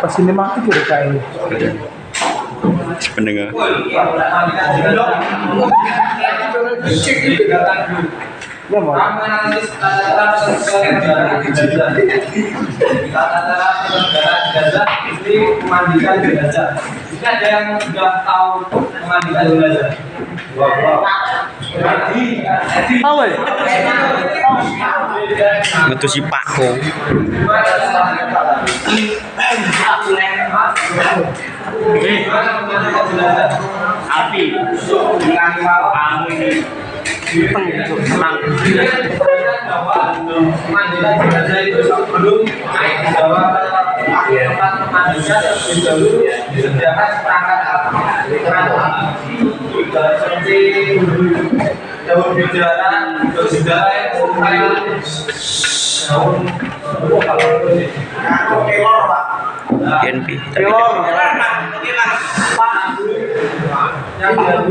Pas ini mati udah kayak pendengar. ya mau memandikan jenazah. Ini ada yang sudah tahu memandikan jenazah? apa ya? Itu si Pakko. Api dengan kamu ini tenang. Mandikan jenazah itu sebelum naik ke bawah tempat pemandikan terlebih dahulu disediakan perangkat alat seperti daun bijaran, bersedara, daun NP tapi yang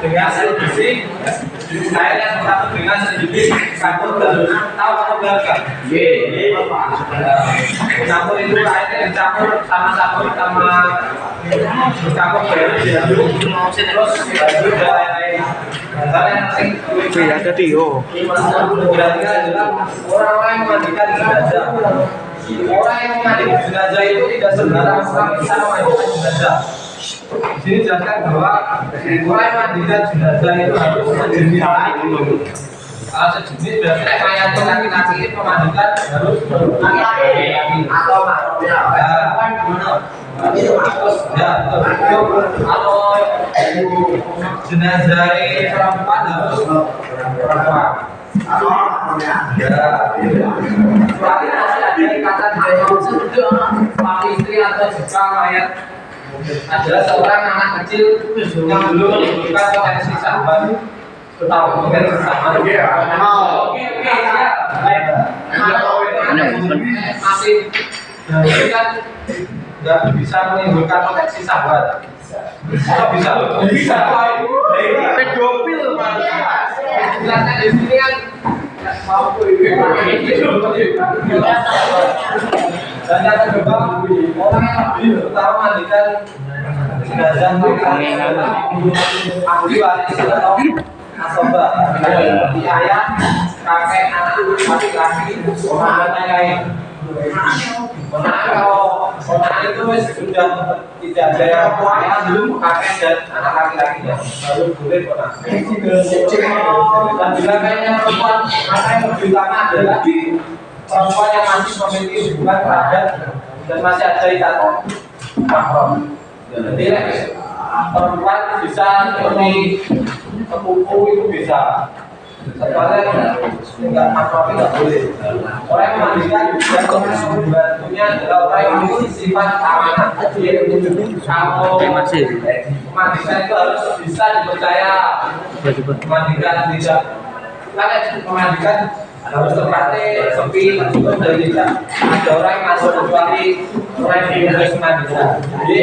dengan sedikit air yang satu dengan sedikit campur terus tahu atau enggak? Campur itu airnya dicampur sama campur terus ya tadi oh orang-orang yang memandikan jenazah. Orang yang memandikan jenazah itu tidak sembarang orang bisa memandikan jenazah. Di sini jelaskan bahwa orang yang memandikan jenazah itu harus sejenis dulu. Kalau sejenis berarti mayat laki-laki ini memandikan harus laki-laki atau makhluknya. Kalau jenazah perempuan harus perempuan. Kecuali masih ada ikatan suami istri atau juga mayat adalah seorang anak kecil yang belum menimbulkan potensi sahabat tahu potensi sahabat. Oke masih kan nggak bisa menimbulkan potensi sahabat. Bisa pedofil jelaskan di sini kan dan yang kedua orang yang lebih utama mandikan jenazah ahli waris atau asoba di ayah kakek anak laki-laki orang lain. Kalau orang itu sudah tidak ada yang ayah belum kakek dan anak laki-lakinya baru boleh orang. Dan bila kayaknya perempuan maka yang lebih utama adalah perempuan yang masih memiliki hubungan kerabat dan masih ada ikatan mahram. Jadi perempuan bisa seperti sepupu itu bisa. Sebenarnya enggak mahram tidak boleh. Orang yang memandikan juga membantunya adalah orang yang memiliki sifat amanah. Kalau memandikan itu harus bisa dipercaya. Memandikan tidak memandikan harus tempatnya sepi dan tidak ada orang yang masuk kecuali orang yang harus memandikan. Jadi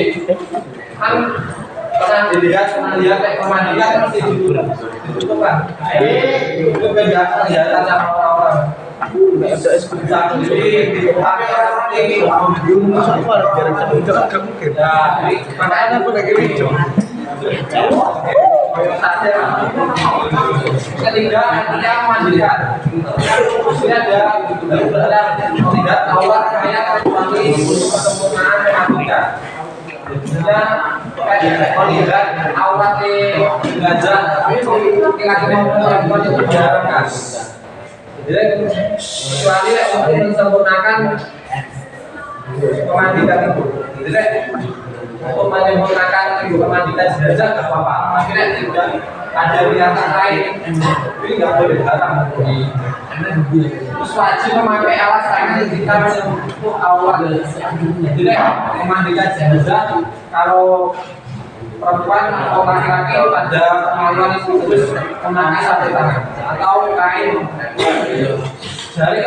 kan pernah dilihat kayak pemandikan mesti ditutup kan? Itu beda kelihatan sama orang-orang. Jadi tapi orang ini makanya aku lagi hijau. Ketiga yang memandikan. Ini ada tidak awal kayak kecuali kesempurnaan memandikan. Jadinya melihat aurat di gajah laki-laki perempuan itu diharamkan. Jadi kecuali untuk mensempurnakan pemandikan itu. Jadi untuk menyempurnakan pemandikan jenazah nggak apa-apa. Akhirnya tidak ada niatan lain. Ini nggak boleh haram. Terus wajib memakai alas tangan jika menyentuh aurat. Jadi memandikan jenazah kalau perempuan atau laki-laki pada kemaluan itu terus memakai sarung tangan atau kain jari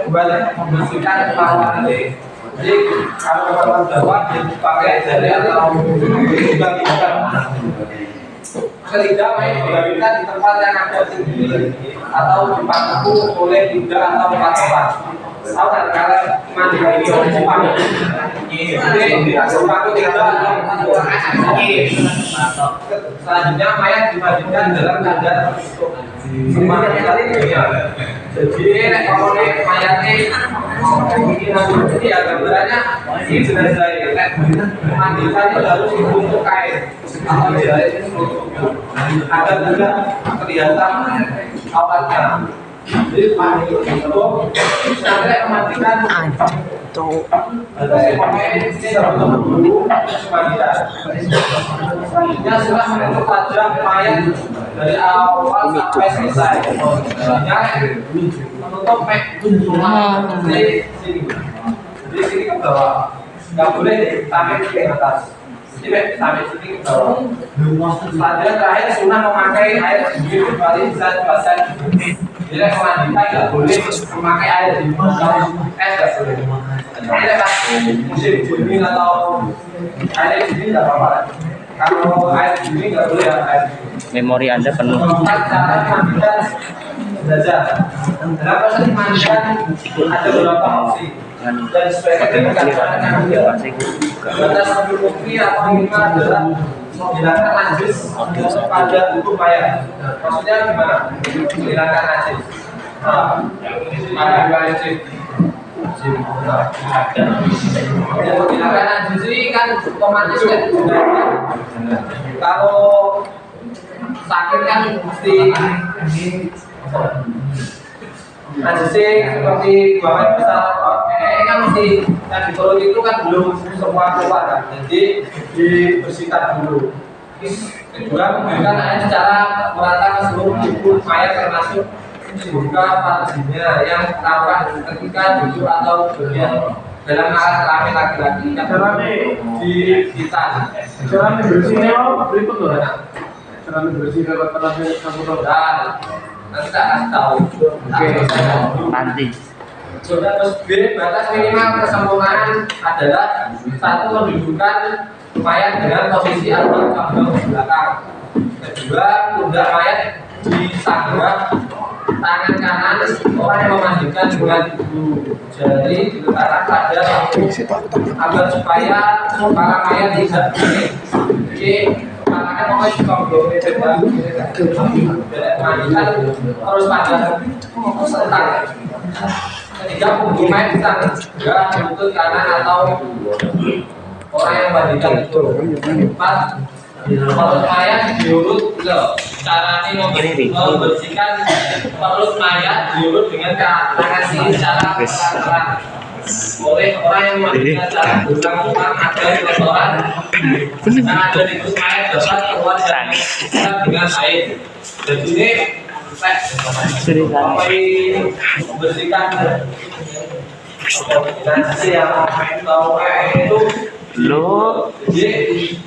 buat membersihkan kemaluan ini. Jadi kalau perempuan bawah dipakai jari atau juga bisa. Ketiga, kita di tempat yang ada tinggi atau dipaku oleh 3 atau 4 orang. Tahu kan kalau mandi di Jepang ini dipaku 3 atau 4 orang. Selanjutnya mayat dimandikan dalam keadaan jadi kalau mayatnya ini ya gambarannya ini jenazah ini mandikan harus ditutup kain atau agar tidak kelihatan awalnya. Jadi sampai mematikan yang sudah menutup wajah mayat dari awal sampai selesai. Menutup di sini ke bawah, nggak boleh sampai ke atas. Jadi sampai sini ke bawah. Selanjutnya terakhir sunnah memakai air sendiri kecuali saat puasa. Jadi kalau kita nggak boleh memakai air di es nggak boleh. Ini pas musim dingin atau air dingin nggak apa-apa. Kalau air dingin nggak boleh air. Memori Anda penuh. Cara memandikan jenazah. Dalam proses memandikan ada beberapa opsi. Dan sebaiknya dengan batas bukti atau minimal adalah menghilangkan najis pada tubuh mayat. Maksudnya gimana? Menghilangkan najis. Najis. Menghilangkan najis ini kan otomatis kan. Kalau sakit kan mesti najisnya seperti buangan besar kan mesti yang di perut itu kan belum semua keluar kan, jadi dibersihkan dulu. Kedua, menggunakan air secara merata ke seluruh tubuh mayat termasuk juga partinya yang tampak ketika duduk atau bagian dalam alat kelamin laki-laki yang di kita. Cara bersihnya berikut loh. Cara bersih lewat terakhir kamu tahu. Nanti tak kasih tahu. Nanti. Sudah terus B, batas minimal kesempurnaan adalah satu mendudukan mayat dengan posisi atau cabang belakang. Kedua, pundak mayat disanggah tangan kanan orang yang memandikan dengan jari diletakkan pada lampu agar supaya kepala mayat tidak miring. Jadi tangannya mau dikontrol memandikan harus pada sentak. Ketiga, punggung mayat disanggah lutut kanan atau orang yang memandikan itu. Empat, perut mayat diurut cara ini membersihkan perut mayat diurut dengan tangan kiri secara pelan-pelan oleh orang yang memandikan secara berulang-ulang agar kotoran yang ada di perut mayat dapat keluar dengan air. Jadi ini membersihkan nasi yang tahu itu Lo jadi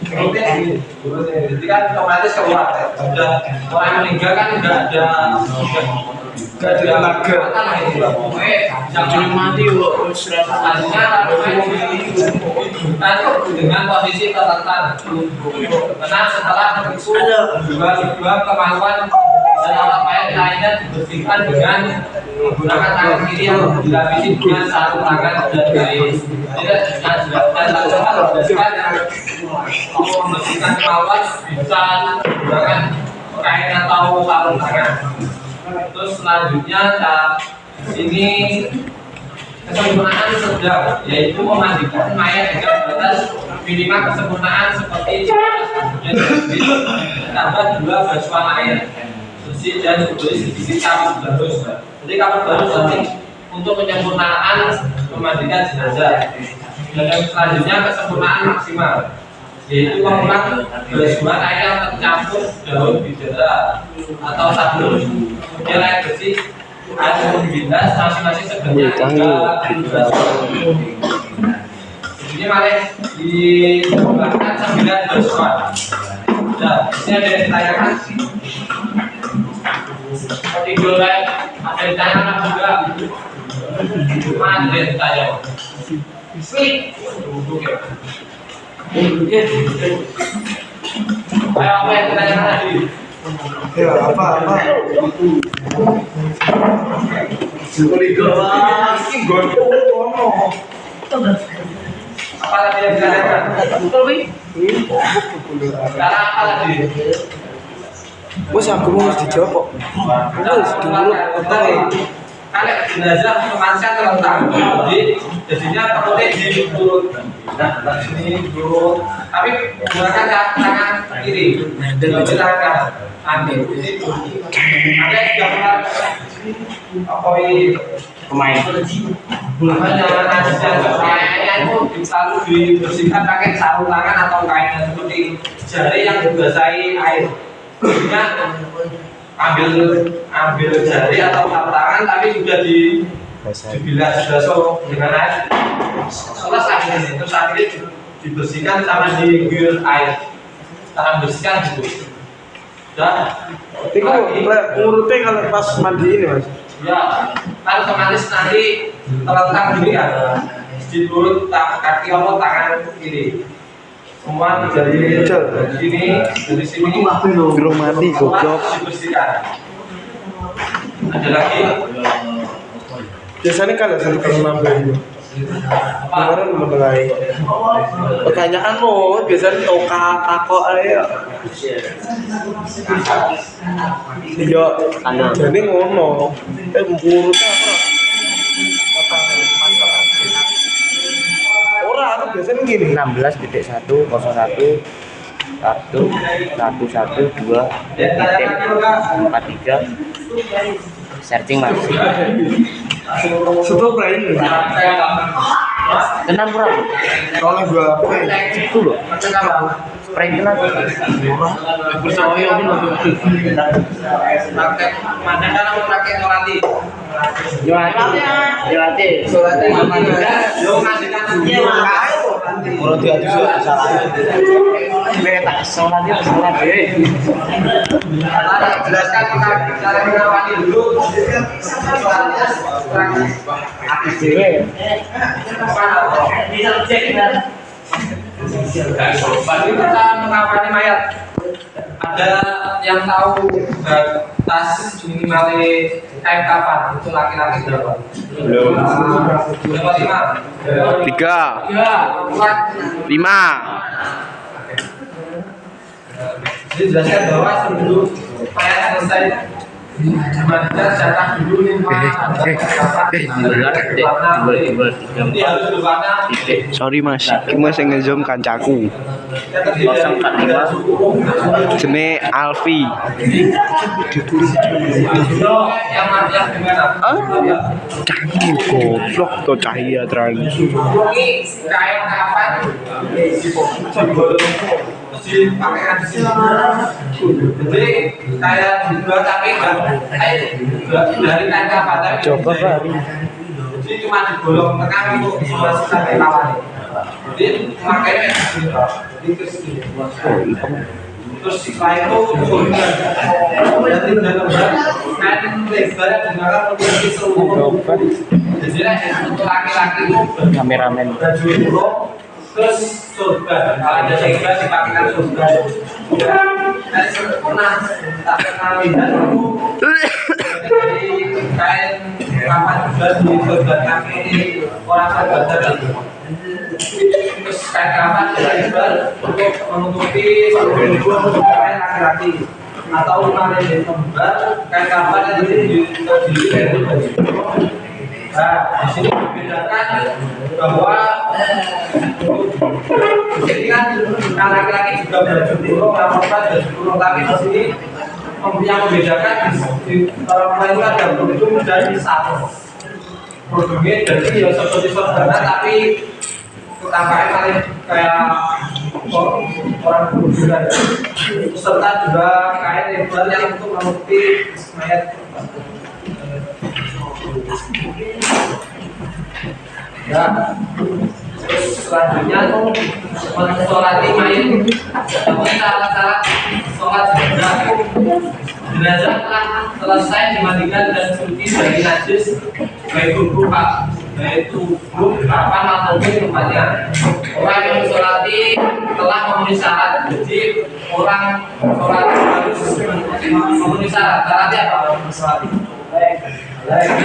kan otomatis keluar udah orang yang meninggal kan nggak ada tenaga jangan mati selanjutnya dengan posisi tertekan karena setelah dua kemampuan dan alat mayat lainnya dibersihkan dengan menggunakan tangan kiri yang dilapisi dengan satu tangan dan kain. Dan lakukan membersihkan kemampuan bisa menggunakan kain atau sarung tangan. Terus selanjutnya ini kesempurnaan sedang, yaitu memandikan mayat dengan batas minimal kesempurnaan seperti tambah 2 basuhan air bersih dan diberi sedikit kapur baru. Jadi kapur baru penting untuk penyempurnaan memandikan jenazah. Dan yang selanjutnya kesempurnaan maksimal, yaitu mengulang basuhan air yang tercampur daun bidara atau sabun. Kemudian air bersih air bilas masing-masing sebanyak 3 basuhan. Ini malah dibahkan 9 bersuara. Nah, ini ada yang ditanyakan. Tidur ada yang ditanyakan juga. Mana ada yang ditanya? Ayo, apa yang ditanyakan tadi? Ya, apa? Apa tadi yang ditanyakan? Cara apa tadi? Wes aku mau dijawab kok. Wes dulu apa ya? Kalau jenazah kemanusiaan terletak, jadi jadinya perutnya diturut. Nah, sini turun. Tapi gunakan tangan kiri dan dicerahkan. Ambil. Ada yang gambar apa ini? Pemain. Makanya kayaknya itu selalu dibersihkan pakai sarung tangan atau kain seperti jari yang dibasahi air. Jadinya ambil jari atau sarung tangan tapi sudah dibilas sudah dengan air. Selesai itu akhirnya dibersihkan sama diguyur air. Cara bersihkan gitu. Dan Itu ngurutnya kalau pas mandi ini mas. ya, kan otomatis nanti terletak gini kan di turun kaki atau tangan kiri. Semua dari sini Belum mandi goblok. dibersihkan. Ada lagi? Biasanya kalau nambah itu. Kemarin mulai pertanyaan lo biasanya toka tako aja. Iya, jadi ngono. Urutnya apa? Orang aku biasanya gini. 16.101 111.2.43 searching mas. Setelah berani. Tenang kurang. Soalnya gua Itu loh. Spray tenang. percaya pun Pakai mana kan aku pakai nolati. Jolati. Yo ngasihkan dia orang dia itu salah. Tak sholat dia sholat deh. jelaskan cara menawati dulu. Aku dewe. Bagi kita menawati mayat. Ada yang tahu tas minimal kain kafan itu laki-laki berapa? Belum. Berapa 5? 3, 4. 5. Jadi jelaskan bahwa sebelum mayat selesai dimandikan jatah dulu 5 Ini harus berwarna Sorry mas, mas yang ngezoom kancaku. 045 Jene Alfi. yang gimana? Canggih goblok to cahaya terang. Ini kain kapan dipakai di sini. Jadi kayak dibuat tapi dari kain kapan tapi Coba baru. jadi cuma digolong tengah untuk dimasukkan ke kawan. Jadi makanya terus setelah itu surga dan kain lebar digunakan untuk seluruh. Jadi untuk laki-laki itu kameramen. baju kurung terus surga. Kalau ada surga dipakai surga. Dan sempurna tak kenal lihat itu dari kain kapan juga di surga kaki ini orang berbahasa lagi. Terus kain kapan lebar untuk menutupi seluruh tubuh kain laki-laki atau kemarin yang kembar kain kapan yang terdiri dari baju. Nah, di sini membedakan bahwa jadi kan laki-laki juga baju kurung, perempuan baju kurung, tapi di sini yang membedakan di perempuan itu ada kerudung dari satu. Kerudungnya jadi ya seperti sederhana tapi tampaknya paling kayak orang kerudungan. Serta juga kain lebar yang untuk menutupi mayat. Ya, Terus selanjutnya mensolati mayit. Namun syarat-syarat sholat jenazah telah selesai dimandikan dan suci dari najis baik rupa yaitu kapan ataupun tempatnya. Orang yang mensolati telah memenuhi syarat. Jadi orang sholat harus memenuhi syarat. Syaratnya apa? Mensolati. Lagi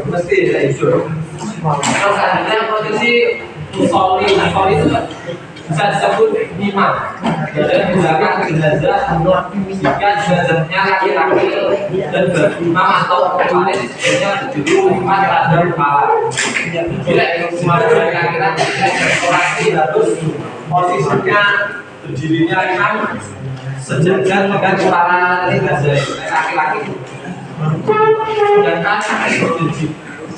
mesti hijau. Terus selanjutnya posisi musoli itu bisa disebut imam. Jadi misalkan jenazah jika jenazahnya laki-laki dan berimam atau kepala sebenarnya berdiri imam terhadap kepala. Bila semasa laki-laki orasi harus posisinya berdirinya imam sejajar dengan kepala jenazah laki-laki. Sedangkan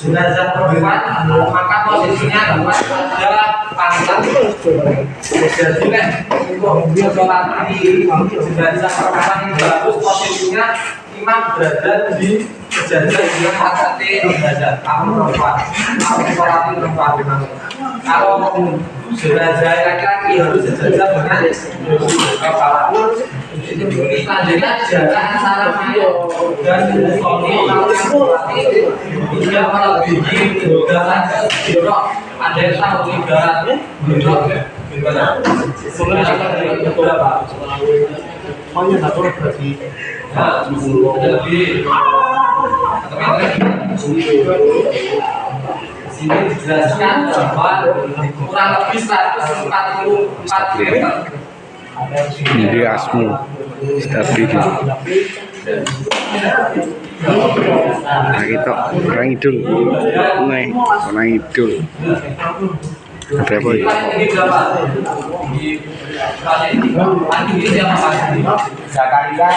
jenazah perempuan maka posisinya tempat pada pangkat. Jadi dia sholat di jenazah perempuan itu harus posisinya imam berada di sejajar dengan pangkat jenazah perempuan. Sholat di perempuan. Kalau jenazah laki-laki harus sejajar dengan kepala. Selanjutnya jarak antara mayat dan musoli kalau yang berarti tidak melebihi darat jorok. Ada yang tahu di darat jorok gimana? Sebenarnya berapa? Hanya satu berarti. Nah, lebih. Sini dijelaskan bahwa kurang lebih 144 meter. Ini asmu stabil. Nah kita orang idul, nih orang idul. Ada apa ya? Zakaria.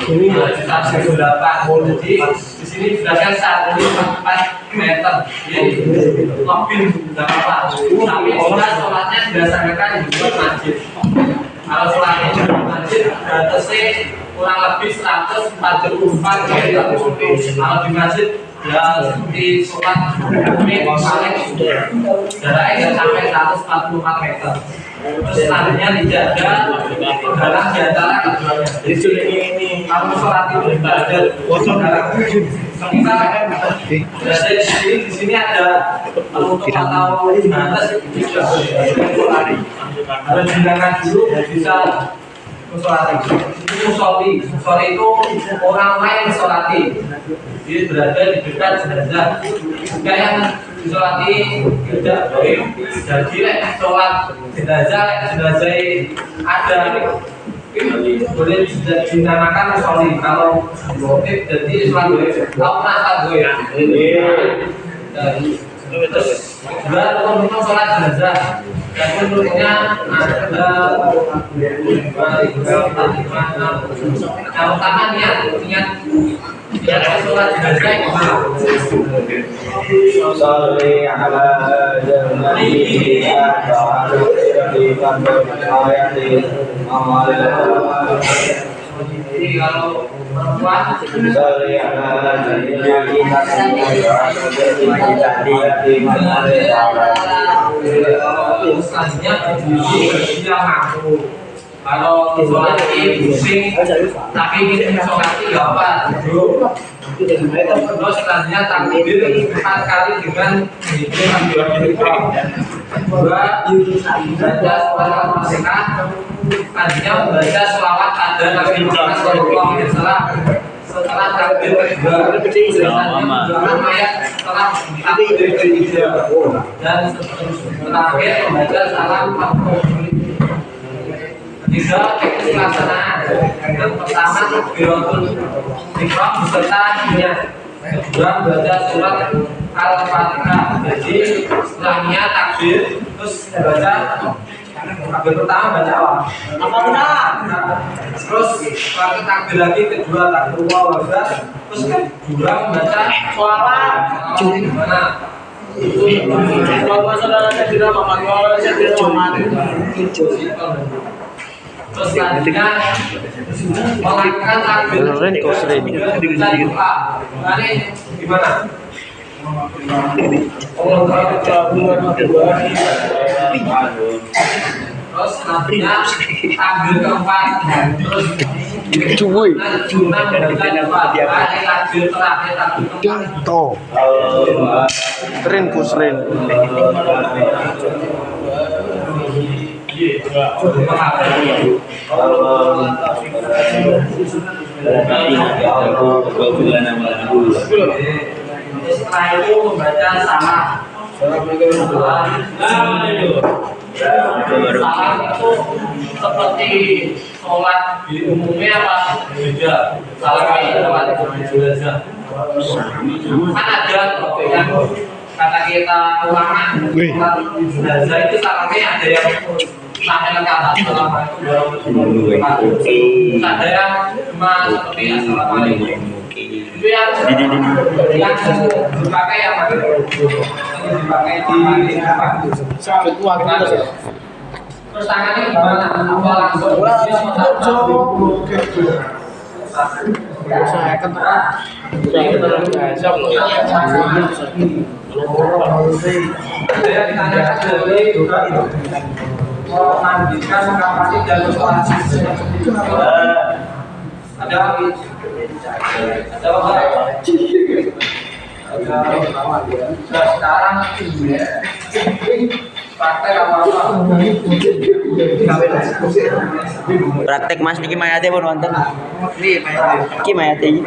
Ini di sini sudah kan 144 meter, jadi lebih berapa? Tapi jika sholatnya dilaksanakan di masjid, kalau sholatnya di masjid batasnya kurang lebih 144 meter. Kalau di masjid ya seperti sholat paling jaraknya sampai 144 meter. Terus selanjutnya dijaga dalam diantara keduanya. Jadi ini kalau sholat itu ibadah dalam kita berada di sini ada penutup atau batas dan jangan dulu bisa musolati. Musolati itu orang lain musolati. Dia berada di dekat jenazah. Jika yang musolati tidak boleh. Jadi sholat jenazah ada boleh dinamakan musolati. Kalau boleh jadi sholat boleh. Kau nak gue ya. Terus juga untuk sholat jenazah. Dan menurutnya ada yang utama niat sholat jenazah yang Salli ala jannati jadi kalau perempuan Salli ala jannati selanjutnya berdiri tidak mampu. Kalau sholat ini pusing tapi kita sholat ini gak apa. Terus selanjutnya takbir 4 kali dengan dua baca surat al-Fatihah. Selanjutnya membaca sholawat pada Nabi Muhammad SAW. Setelah takbir kedua, selanjutnya mayat setelah takbir ketiga dan terakhir membaca salam Ketiga, teknis pelaksanaan. Yang pertama, takbiratul ihram beserta niat. kedua baca surat Al-Fatihah. Jadi setelahnya takbir, terus baca takbir pertama baca apa benar? Terus setelah takbir lagi kedua takbir wawadah, terus kedua baca sholawat. Gimana? Kalau saudara saya tidak Muhammad, saya tidak Muhammad. Terus selanjutnya melakukan takbir. Ini gimana? Terus selanjutnya takbir keempat. Terus Cuy. takbir terakhir takbir keempat. Toh. Keren kusren. Setelah itu membaca salam. Salam itu seperti sholat di umumnya apa? Beda. Salamnya lewat jenazah. Kan ada yang kata kita ulama sholat di jenazah itu salamnya ada yang sampai lengkap assalamualaikum. Ada yang cuma seperti assalamualaikum. Itu yang dipakai apa? Dipakai di apa? Terus tangannya gimana? Apa langsung? Saya kan Ada yang ditanyakan dari memandikan kapasiti dan sholat. Ada apa? Nah, sekarang praktek apa-apa. Praktek Mas niki mayate pun wonten. Iki mayate iki.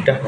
Udah.